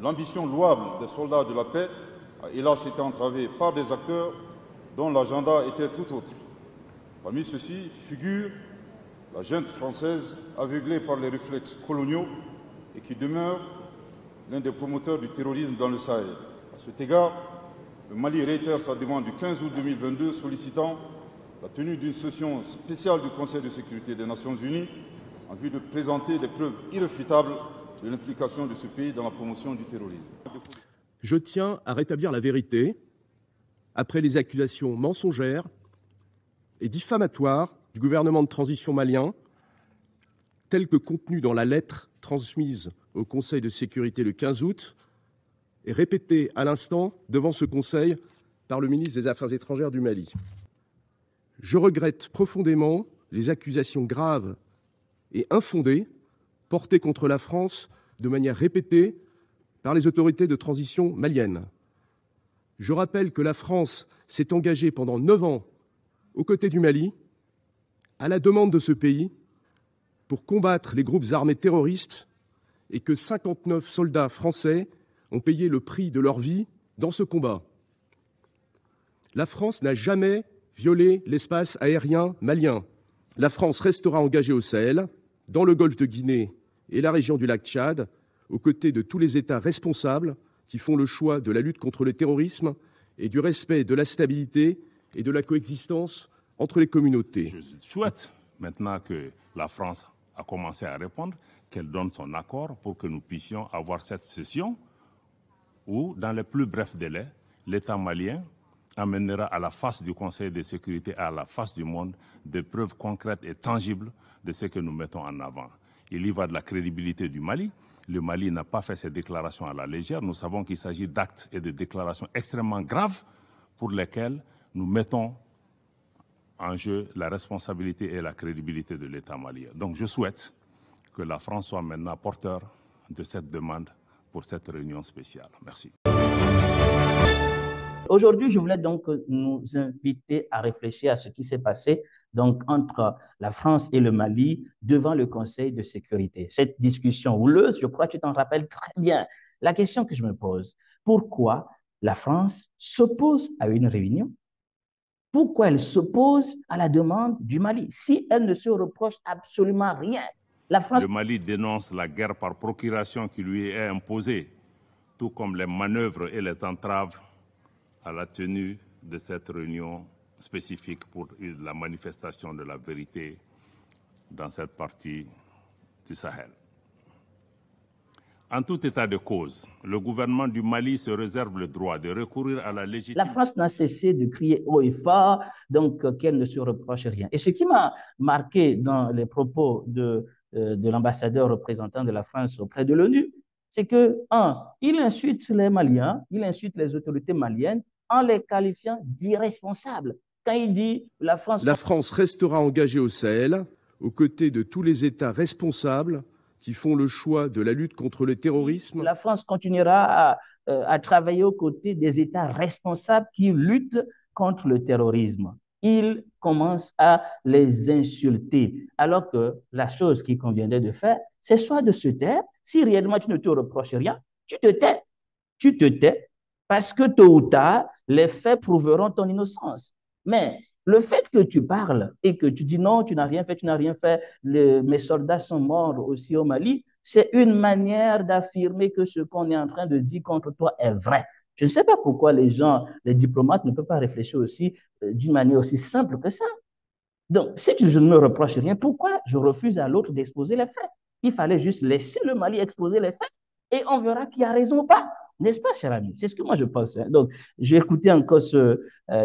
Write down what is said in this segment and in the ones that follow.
L'ambition louable des soldats de la paix a hélas été entravée par des acteurs dont l'agenda était tout autre. Parmi ceux-ci figure la junte française aveuglée par les réflexes coloniaux et qui demeure l'un des promoteurs du terrorisme dans le Sahel. À cet égard, le Mali réitère sa demande du 15 août 2022 sollicitant la tenue d'une session spéciale du Conseil de sécurité des Nations Unies en vue de présenter des preuves irréfutables de l'implication de ce pays dans la promotion du terrorisme. Je tiens à rétablir la vérité après les accusations mensongères et diffamatoires du gouvernement de transition malien, telles que contenues dans la lettre transmise au Conseil de sécurité le 15 août et répétée à l'instant devant ce Conseil par le ministre des Affaires étrangères du Mali. Je regrette profondément les accusations graves et infondées portées contre la France de manière répétée par les autorités de transition maliennes. Je rappelle que la France s'est engagée pendant 9 ans aux côtés du Mali, à la demande de ce pays, pour combattre les groupes armés terroristes et que 59 soldats français ont payé le prix de leur vie dans ce combat. La France n'a jamais violé l'espace aérien malien. La France restera engagée au Sahel, dans le golfe de Guinée et la région du lac Tchad, aux côtés de tous les États responsables qui font le choix de la lutte contre le terrorisme et du respect de la stabilité et de la coexistence entre les communautés. Je souhaite maintenant que la France a commencé à répondre, qu'elle donne son accord pour que nous puissions avoir cette session où, dans les plus brefs délais, l'État malien amènera à la face du Conseil de sécurité, à la face du monde, des preuves concrètes et tangibles de ce que nous mettons en avant. Il y va de la crédibilité du Mali. Le Mali n'a pas fait ces déclarations à la légère. Nous savons qu'il s'agit d'actes et de déclarations extrêmement graves pour lesquels nous mettons en jeu la responsabilité et la crédibilité de l'État malien. Donc je souhaite que la France soit maintenant porteur de cette demande pour cette réunion spéciale. Merci. Aujourd'hui, je voulais donc nous inviter à réfléchir à ce qui s'est passé donc, entre la France et le Mali devant le Conseil de sécurité. Cette discussion houleuse, je crois que tu t'en rappelles très bien. La question que je me pose, pourquoi la France s'oppose à une réunion? Pourquoi elle s'oppose à la demande du Mali? Si elle ne se reproche absolument rien, la France... Le Mali dénonce la guerre par procuration qui lui est imposée, tout comme les manœuvres et les entraves à la tenue de cette réunion spécifique pour la manifestation de la vérité dans cette partie du Sahel. En tout état de cause, le gouvernement du Mali se réserve le droit de recourir à la légitimité. La France n'a cessé de crier haut et fort, donc qu'elle ne se reproche rien. Et ce qui m'a marqué dans les propos de l'ambassadeur représentant de la France auprès de l'ONU, c'est que, il insulte les Maliens, il insulte les autorités maliennes en les qualifiant d'irresponsables. Quand il dit la France restera engagée au Sahel, aux côtés de tous les États responsables qui font le choix de la lutte contre le terrorisme. La France continuera à travailler aux côtés des États responsables qui luttent contre le terrorisme. Il commence à les insulter, alors que la chose qu'il conviendrait de faire, c'est soit de se taire. Si réellement tu ne te reproches rien, tu te tais. Tu te tais parce que tôt ou tard, les faits prouveront ton innocence. Mais le fait que tu parles et que tu dis non, tu n'as rien fait, mes soldats sont morts aussi au Mali, c'est une manière d'affirmer que ce qu'on est en train de dire contre toi est vrai. Je ne sais pas pourquoi les diplomates ne peuvent pas réfléchir aussi d'une manière aussi simple que ça. Donc, si je ne me reproche rien, pourquoi je refuse à l'autre d'exposer les faits? Il fallait juste laisser le Mali exposer les faits et on verra qui a raison ou pas. N'est-ce pas, cher ami? C'est ce que moi je pense. Donc, j'ai écouté encore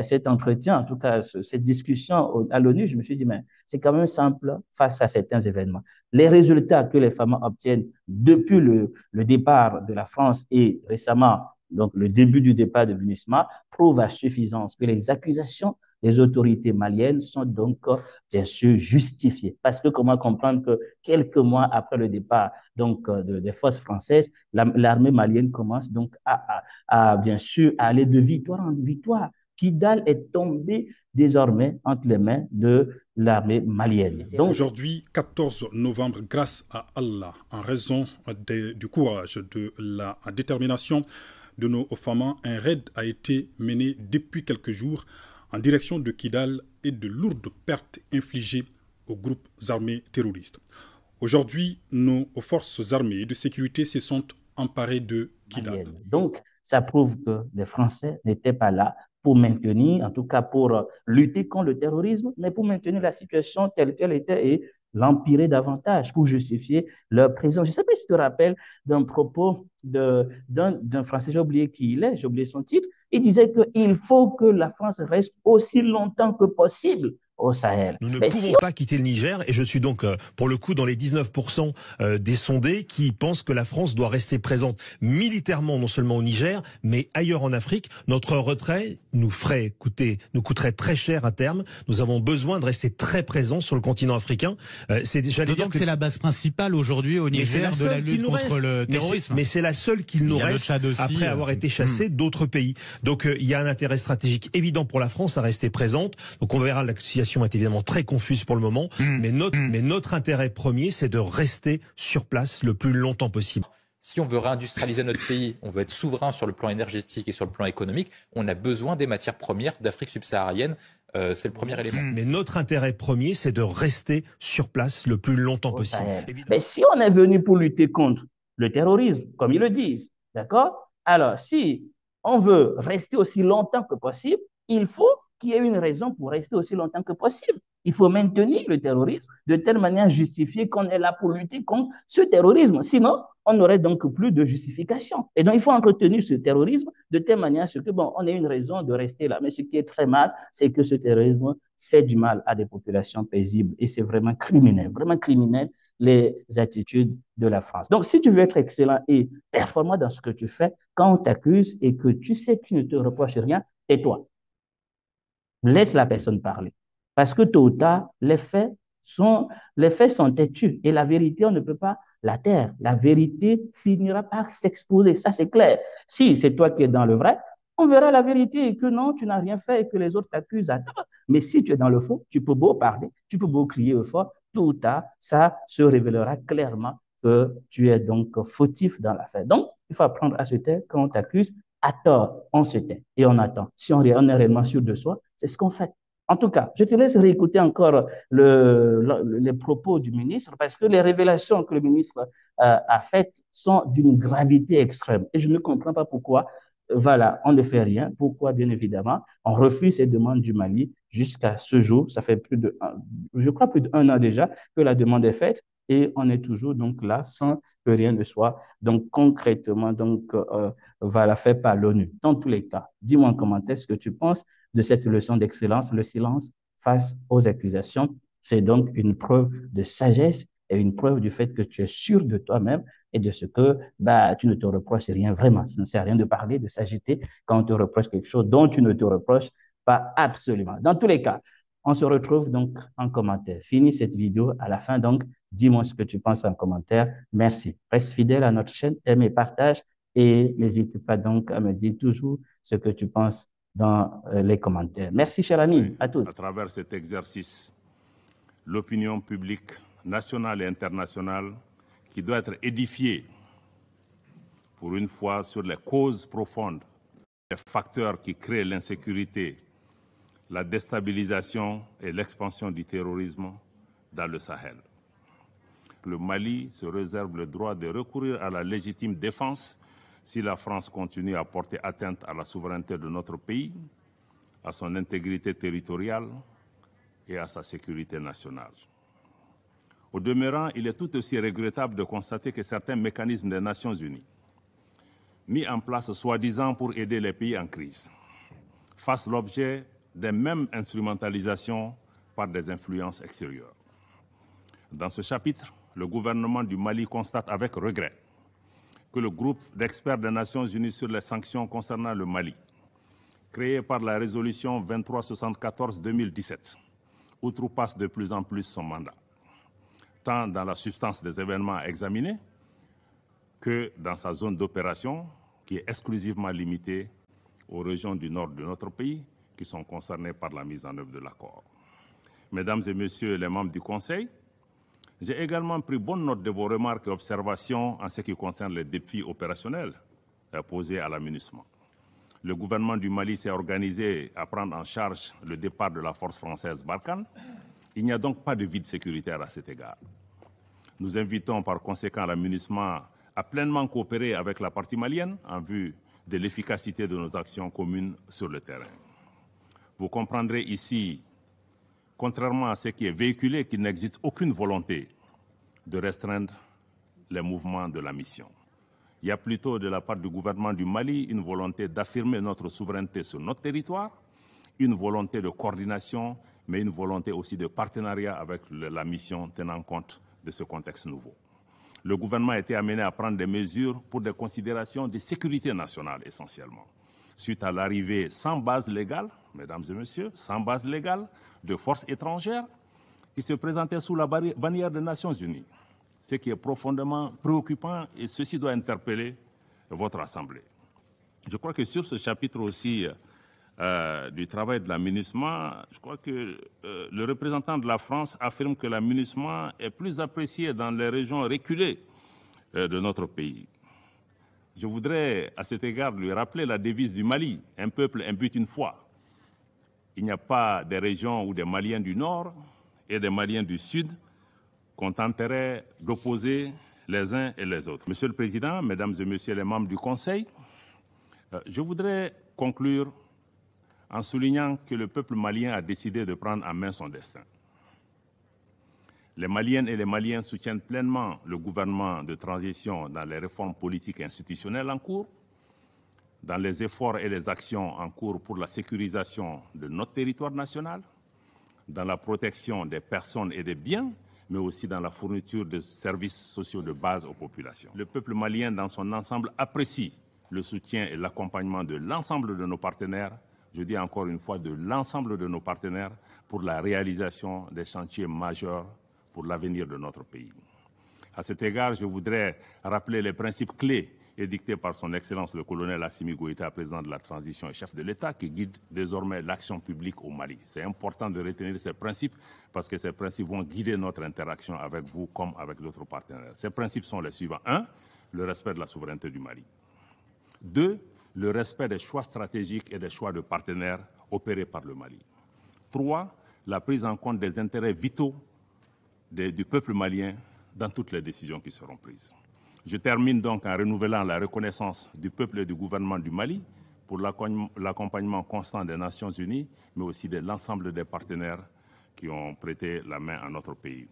cet entretien, en tout cas cette discussion à l'ONU. Je me suis dit, mais c'est quand même simple face à certains événements. Les résultats que les femmes obtiennent depuis le départ de la France et récemment, donc le début du départ de MINUSMA, prouvent à suffisance que les accusations des autorités maliennes sont donc bien sûr justifiées. Parce que comment comprendre que quelques mois après le départ donc, des forces françaises, l'armée malienne commence donc à bien sûr à aller de victoire en victoire. Kidal est tombé désormais entre les mains de l'armée malienne. Donc, aujourd'hui, 14 novembre, grâce à Allah, en raison du courage, de la détermination de nos femmes, un raid a été mené depuis quelques jours en direction de Kidal et de lourdes pertes infligées aux groupes armés terroristes. Aujourd'hui, nos forces armées de sécurité se sont emparées de Kidal. Donc, ça prouve que les Français n'étaient pas là pour maintenir, en tout cas pour lutter contre le terrorisme, mais pour maintenir la situation telle qu'elle était et l'empirer davantage pour justifier leur présence. Je ne sais pas si tu te rappelles d'un propos d'un Français, j'ai oublié qui il est, j'ai oublié son titre, il disait qu'il faut que la France reste aussi longtemps que possible au Sahel. Nous ne pouvons pas quitter le Niger et je suis donc pour le coup dans les 19% des sondés qui pensent que la France doit rester présente militairement non seulement au Niger mais ailleurs en Afrique. Notre retrait nous coûterait très cher à terme. Nous avons besoin de rester très présents sur le continent africain. Donc c'est la base principale aujourd'hui au Niger de la lutte contre le terrorisme. Mais c'est la seule qu'il nous reste après avoir été chassé d'autres pays. Donc il y a un intérêt stratégique évident pour la France à rester présente. Donc on verra, la situation est évidemment très confuse pour le moment, mais notre intérêt premier, c'est de rester sur place le plus longtemps possible. Si on veut réindustrialiser notre pays, on veut être souverain sur le plan énergétique et sur le plan économique, on a besoin des matières premières d'Afrique subsaharienne. C'est le premier élément. Mais notre intérêt premier, c'est de rester sur place le plus longtemps possible. Mais si on est venu pour lutter contre le terrorisme, comme ils le disent, d'accord? Alors, si on veut rester aussi longtemps que possible, il faut qu'il y ait une raison pour rester aussi longtemps que possible. Il faut maintenir le terrorisme de telle manière à justifier qu'on est là pour lutter contre ce terrorisme. Sinon, on n'aurait donc plus de justification. Et donc, il faut entretenir ce terrorisme de telle manière à ce que, bon, on ait une raison de rester là. Mais ce qui est très mal, c'est que ce terrorisme fait du mal à des populations paisibles. Et c'est vraiment criminel les attitudes de la France. Donc, si tu veux être excellent et performant dans ce que tu fais, quand on t'accuse et que tu sais que tu ne te reproches rien, tais-toi. Laisse la personne parler. Parce que tôt ou tard, les faits sont têtus. Et la vérité, on ne peut pas la taire. La vérité finira par s'exposer. Ça, c'est clair. Si c'est toi qui es dans le vrai, on verra la vérité et que non, tu n'as rien fait et que les autres t'accusent à tort. Mais si tu es dans le faux, tu peux beau parler, tu peux beau crier au fort, tôt ou tard, ça se révélera clairement que tu es donc fautif dans l'affaire. Donc, il faut apprendre à se taire quand on t'accuse. À tort, on se tait et on attend. Si on est réellement sûr de soi, c'est ce qu'on fait. En tout cas, je te laisse réécouter encore les propos du ministre parce que les révélations que le ministre a faites sont d'une gravité extrême. Et je ne comprends pas pourquoi, voilà, on ne fait rien. Pourquoi, bien évidemment, on refuse ces demandes du Mali jusqu'à ce jour. Ça fait je crois plus d'1 an déjà que la demande est faite et on est toujours donc là sans que rien ne soit donc concrètement voilà, fait par l'ONU. Dans tous les cas, dis-moi en commentaire ce que tu penses de cette leçon d'excellence. Le silence face aux accusations, c'est donc une preuve de sagesse et une preuve du fait que tu es sûr de toi-même et de ce que tu ne te reproches rien vraiment. Ça ne sert à rien de parler, de s'agiter quand on te reproche quelque chose dont tu ne te reproches pas absolument. Dans tous les cas, on se retrouve donc en commentaire. Finis cette vidéo à la fin, donc dis-moi ce que tu penses en commentaire. Merci. Reste fidèle à notre chaîne, aime et partage et n'hésite pas donc à me dire toujours ce que tu penses dans les commentaires. Merci, cher ami. À tous. À travers cet exercice, l'opinion publique nationale et internationale qui doit être édifiée pour une fois sur les causes profondes, les facteurs qui créent l'insécurité, la déstabilisation et l'expansion du terrorisme dans le Sahel. Le Mali se réserve le droit de recourir à la légitime défense si la France continue à porter atteinte à la souveraineté de notre pays, à son intégrité territoriale et à sa sécurité nationale. Au demeurant, il est tout aussi regrettable de constater que certains mécanismes des Nations Unies, mis en place soi-disant pour aider les pays en crise, fassent l'objet des mêmes instrumentalisations par des influences extérieures. Dans ce chapitre, le gouvernement du Mali constate avec regret que le groupe d'experts des Nations Unies sur les sanctions concernant le Mali, créé par la résolution 2374-2017, outrepasse de plus en plus son mandat, tant dans la substance des événements à examiner que dans sa zone d'opération, qui est exclusivement limitée aux régions du nord de notre pays, qui sont concernés par la mise en œuvre de l'accord. Mesdames et Messieurs les membres du Conseil, j'ai également pris bonne note de vos remarques et observations en ce qui concerne les défis opérationnels posés à la MINUSMA. Le gouvernement du Mali s'est organisé à prendre en charge le départ de la force française Barkhane. Il n'y a donc pas de vide sécuritaire à cet égard. Nous invitons par conséquent la MINUSMA à pleinement coopérer avec la partie malienne en vue de l'efficacité de nos actions communes sur le terrain. Vous comprendrez ici, contrairement à ce qui est véhiculé, qu'il n'existe aucune volonté de restreindre les mouvements de la mission. Il y a plutôt de la part du gouvernement du Mali une volonté d'affirmer notre souveraineté sur notre territoire, une volonté de coordination, mais une volonté aussi de partenariat avec la mission tenant compte de ce contexte nouveau. Le gouvernement a été amené à prendre des mesures pour des considérations de sécurité nationale essentiellement, suite à l'arrivée sans base légale, mesdames et messieurs, sans base légale de forces étrangères qui se présentaient sous la bannière des Nations Unies, ce qui est profondément préoccupant et ceci doit interpeller votre Assemblée. Je crois que sur ce chapitre aussi du travail de la MINUSMA, je crois que le représentant de la France affirme que la MINUSMA est plus appréciée dans les régions reculées de notre pays. Je voudrais à cet égard lui rappeler la devise du Mali, un peuple, un but, une foi. Il n'y a pas des régions où des Maliens du Nord et des Maliens du Sud qu'on tenterait d'opposer les uns et les autres. Monsieur le Président, Mesdames et Messieurs les membres du Conseil, je voudrais conclure en soulignant que le peuple malien a décidé de prendre en main son destin. Les Maliennes et les Maliens soutiennent pleinement le gouvernement de transition dans les réformes politiques et institutionnelles en cours, dans les efforts et les actions en cours pour la sécurisation de notre territoire national, dans la protection des personnes et des biens, mais aussi dans la fourniture de services sociaux de base aux populations. Le peuple malien dans son ensemble apprécie le soutien et l'accompagnement de l'ensemble de nos partenaires, je dis encore une fois de l'ensemble de nos partenaires, pour la réalisation des chantiers majeurs pour l'avenir de notre pays. À cet égard, je voudrais rappeler les principes clés édictés par son Excellence le colonel Assimi Goïta, président de la transition et chef de l'État, qui guide désormais l'action publique au Mali. C'est important de retenir ces principes parce que ces principes vont guider notre interaction avec vous comme avec d'autres partenaires. Ces principes sont les suivants. 1. Le respect de la souveraineté du Mali. 2. Le respect des choix stratégiques et des choix de partenaires opérés par le Mali. 3. La prise en compte des intérêts vitaux du peuple malien dans toutes les décisions qui seront prises. Je termine donc en renouvelant la reconnaissance du peuple et du gouvernement du Mali pour l'accompagnement constant des Nations Unies, mais aussi de l'ensemble des partenaires qui ont prêté la main à notre pays.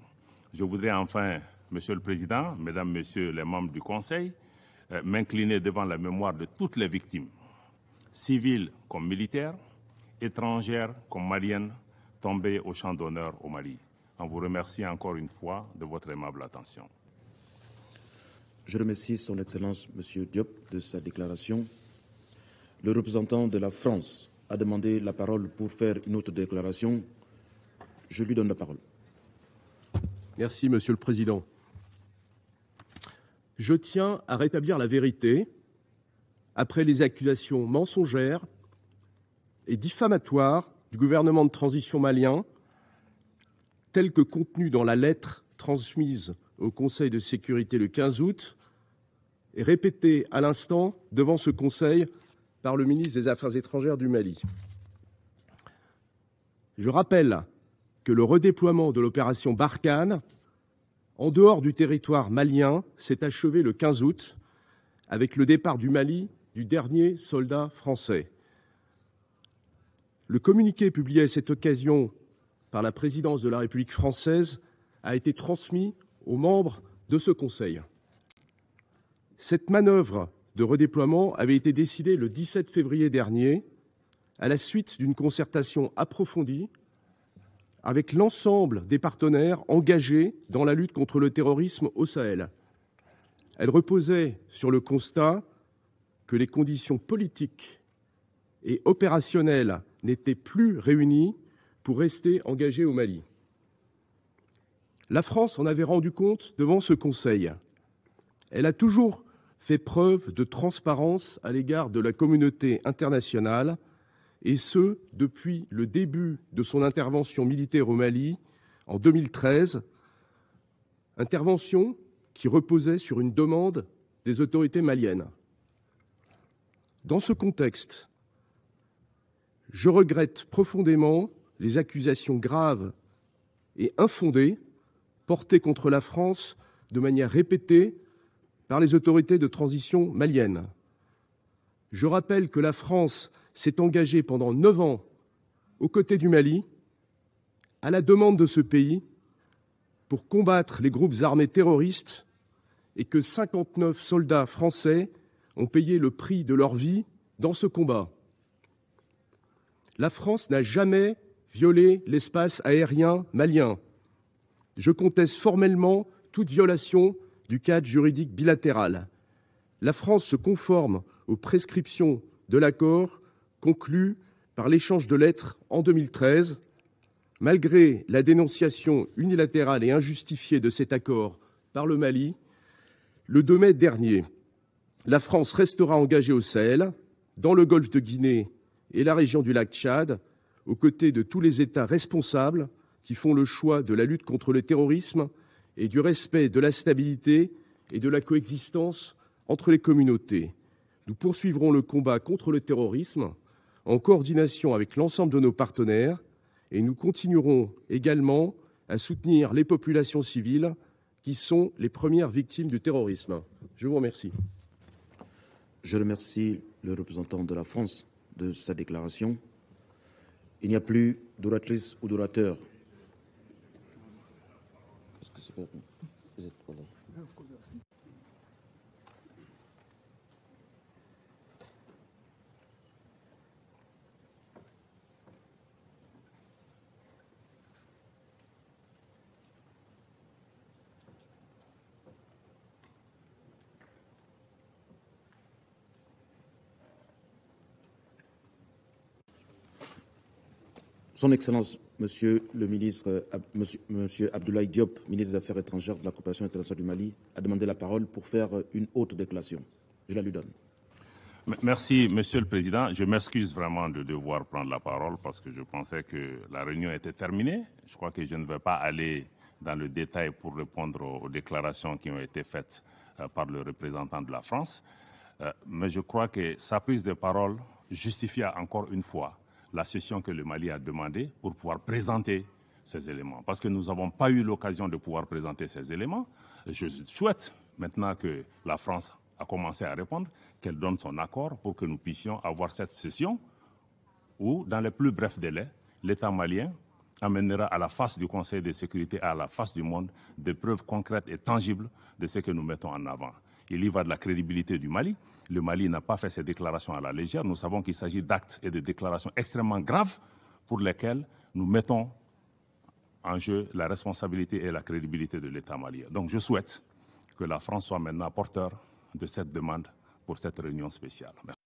Je voudrais enfin, Monsieur le Président, Mesdames, Messieurs les membres du Conseil, m'incliner devant la mémoire de toutes les victimes, civiles comme militaires, étrangères comme maliennes, tombées au champ d'honneur au Mali. En vous remerciant encore une fois de votre aimable attention. Je remercie Son Excellence M. Diop de sa déclaration. Le représentant de la France a demandé la parole pour faire une autre déclaration. Je lui donne la parole. Merci, Monsieur le Président. Je tiens à rétablir la vérité après les accusations mensongères et diffamatoires du gouvernement de transition malien, telles que contenues dans la lettre transmise au Conseil de sécurité le 15 août et répétée à l'instant devant ce Conseil par le ministre des Affaires étrangères du Mali. Je rappelle que le redéploiement de l'opération Barkhane en dehors du territoire malien s'est achevé le 15 août avec le départ du Mali du dernier soldat français. Le communiqué publié à cette occasion par la présidence de la République française a été transmis aux membres de ce Conseil. Cette manœuvre de redéploiement avait été décidée le 17 février dernier à la suite d'une concertation approfondie avec l'ensemble des partenaires engagés dans la lutte contre le terrorisme au Sahel. Elle reposait sur le constat que les conditions politiques et opérationnelles n'étaient plus réunies pour rester engagée au Mali. La France en avait rendu compte devant ce Conseil. Elle a toujours fait preuve de transparence à l'égard de la communauté internationale et ce, depuis le début de son intervention militaire au Mali en 2013, intervention qui reposait sur une demande des autorités maliennes. Dans ce contexte, je regrette profondément les accusations graves et infondées portées contre la France de manière répétée par les autorités de transition maliennes. Je rappelle que la France s'est engagée pendant 9 ans aux côtés du Mali, à la demande de ce pays, pour combattre les groupes armés terroristes et que 59 soldats français ont payé le prix de leur vie dans ce combat. La France n'a jamais violé l'espace aérien malien. Je conteste formellement toute violation du cadre juridique bilatéral. La France se conforme aux prescriptions de l'accord conclu par l'échange de lettres en 2013. Malgré la dénonciation unilatérale et injustifiée de cet accord par le Mali, le 2 mai dernier, la France restera engagée au Sahel, dans le golfe de Guinée et la région du lac Tchad, aux côtés de tous les États responsables qui font le choix de la lutte contre le terrorisme et du respect de la stabilité et de la coexistence entre les communautés. Nous poursuivrons le combat contre le terrorisme en coordination avec l'ensemble de nos partenaires et nous continuerons également à soutenir les populations civiles qui sont les premières victimes du terrorisme. Je vous remercie. Je remercie le représentant de la France de sa déclaration. Il n'y a plus d'oratrice ou d'orateur. Son Excellence, Monsieur le ministre, Monsieur Abdoulaye Diop, ministre des Affaires étrangères de la coopération internationale du Mali, a demandé la parole pour faire une haute déclaration. Je la lui donne. Merci, Monsieur le Président. Je m'excuse vraiment de devoir prendre la parole parce que je pensais que la réunion était terminée. Je crois que je ne vais pas aller dans le détail pour répondre aux déclarations qui ont été faites par le représentant de la France. Mais je crois que sa prise de parole justifie encore une fois la session que le Mali a demandée pour pouvoir présenter ces éléments. Parce que nous n'avons pas eu l'occasion de pouvoir présenter ces éléments. Je souhaite maintenant que la France a commencé à répondre, qu'elle donne son accord pour que nous puissions avoir cette session où, dans les plus brefs délais, l'État malien amènera à la face du Conseil de sécurité, à la face du monde, des preuves concrètes et tangibles de ce que nous mettons en avant. Il y va de la crédibilité du Mali. Le Mali n'a pas fait ces déclarations à la légère. Nous savons qu'il s'agit d'actes et de déclarations extrêmement graves pour lesquels nous mettons en jeu la responsabilité et la crédibilité de l'État malien. Donc je souhaite que la France soit maintenant porteur de cette demande pour cette réunion spéciale. Merci.